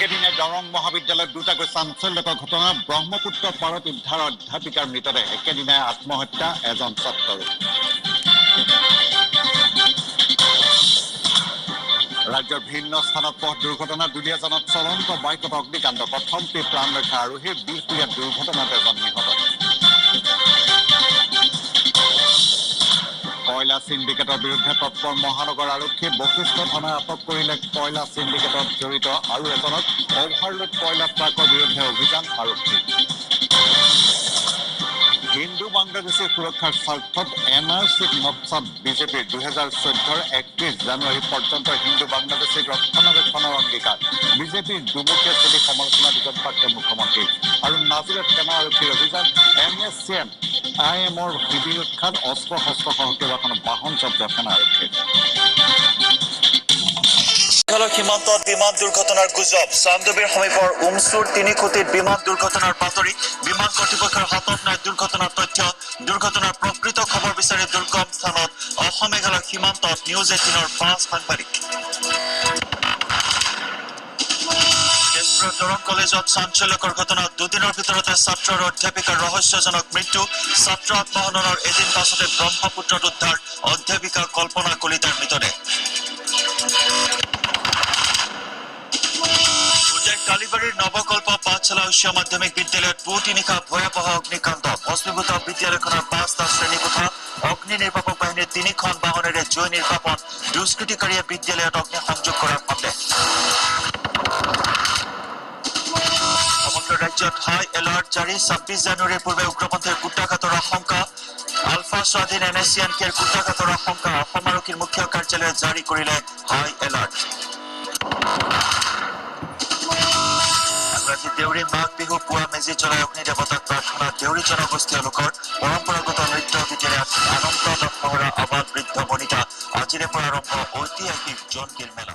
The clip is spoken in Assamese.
একেদিনাই দৰং মহাবিদ্যালয়ত দুটাকৈ চাঞ্চল্যকৰ ঘটনা। ব্ৰহ্মপুত্ৰ পাৰত উদ্ধাৰ অধ্যাপিকাৰ মৃতদেহ। একেদিনাই আত্মহত্যা এজন ছাত্ৰৰ। ৰাজ্যৰ ভিন্ন স্থানত পথ দুৰ্ঘটনা। দুলীয়াজানত চলন্ত বাইকত অগ্নিকাণ্ড। প্ৰথমটি প্ৰাণ ৰক্ষা আৰোহীৰ। বিহপুৰীয়াত দুৰ্ঘটনাত এজন নিহত। কয়লা চিণ্ডিকেটৰ বিৰুদ্ধে তৎপৰ মহানগৰ আৰক্ষী। বশিষ্ঠ থানাই আটক কৰিলে কয়লা চিণ্ডিকেটত জড়িত আৰু এজনক। অভাৰলোড কয়লা ট্ৰাকৰ বিৰুদ্ধে অভিযান আৰক্ষী। হিন্দু বাংলাদেশী সুৰক্ষাৰ স্বাৰ্থত NRCক নক্সাত বিজেপিৰ 2014 31 জানুৱাৰী পৰ্যন্ত হিন্দু বাংলাদেশীক ৰক্ষণাবেক্ষণৰ অংগীকাৰ। বিজেপিৰ দুমুখীয়া স্থিতি সমালোচনা বিজনপাক্য মুখ্যমন্ত্ৰী। আৰু নাজিৰত সেনা আৰক্ষীৰ অভিযান। NSCM IMৰ শিবিৰ উৎখাত। অস্ত্ৰ শস্ত্ৰসহ কেইবাখন বাহন জব্দ সেনা আৰক্ষীৰ। সীমান্তত বিমান দুৰ্ঘটনাৰ গুজব। চান্দুবীৰ সমীপৰ উমছুৰ 3 কোটিত বিমান দুৰ্ঘটনাৰ বাতৰি। বিমান কৰ্তৃপক্ষৰ হাতত নাই দুৰ্ঘটনাৰ তথ্য। দুৰ্ঘটনাৰ প্ৰকৃত খবৰ বিচাৰি দুৰ্গম স্থানত অসম মেঘালয় সীমান্তত নিউজ 18ৰ 5 সাংবাদিক। তেজপুৰৰ দৰং কলেজত চাঞ্চল্যকৰ ঘটনা। দুদিনৰ ভিতৰতে ছাত্ৰ আৰু অধ্যাপিকাৰ ৰহস্যজনক মৃত্যু। ছাত্ৰ আত্মহননৰ এদিন পাছতে ব্ৰহ্মপুত্ৰত উদ্ধাৰ অধ্যাপিকা কল্পনা কলিতাৰ মৃতদেহ। কালিবাৰীৰ নৱকল্প পাঠশালা উচ্চ মাধ্যমিক বিদ্যালয়ত পুৱতি নিশা ভয়াৱহ অগ্নিকাণ্ড। ভস্মীভূত বিদ্যালয়খনৰ 5টা শ্ৰেণীকোঠা। অগ্নি নিৰ্বাপক বাহিনীৰ 3খন বাহনেৰে জুই নিৰ্বাপন। দুষ্কৃতিকাৰীয়ে বিদ্যালয়ত অগ্নি সংযোগ কৰাৰ সন্দেহ। সমগ্ৰ ৰাজ্যত হাই এলাৰ্ট জাৰি। 26 জানুৱাৰীৰ পূৰ্বে উগ্ৰপন্থীৰ কুটাঘাতৰ আশংকা। আলফা স্বাধীন NSCNKৰ কুটাঘাতৰ আশংকা। অসম আৰক্ষীৰ মুখ্য কাৰ্যালয়ে জাৰি কৰিলে হাই এলাৰ্ট। আজি দেউৰী মাঘ বিহু পুৱা মেজি জ্বলাই অগ্নি দেৱতাক প্ৰাৰ্থনা। দেউৰী জনগোষ্ঠীয় লোকৰ পৰম্পৰাগত নৃত্য গীতেৰে আনন্দ লহৰা আবাল বৃদ্ধ বনিতা। আজিৰে পৰা আৰম্ভ ঐতিহাসিক জোনবিল মেলা।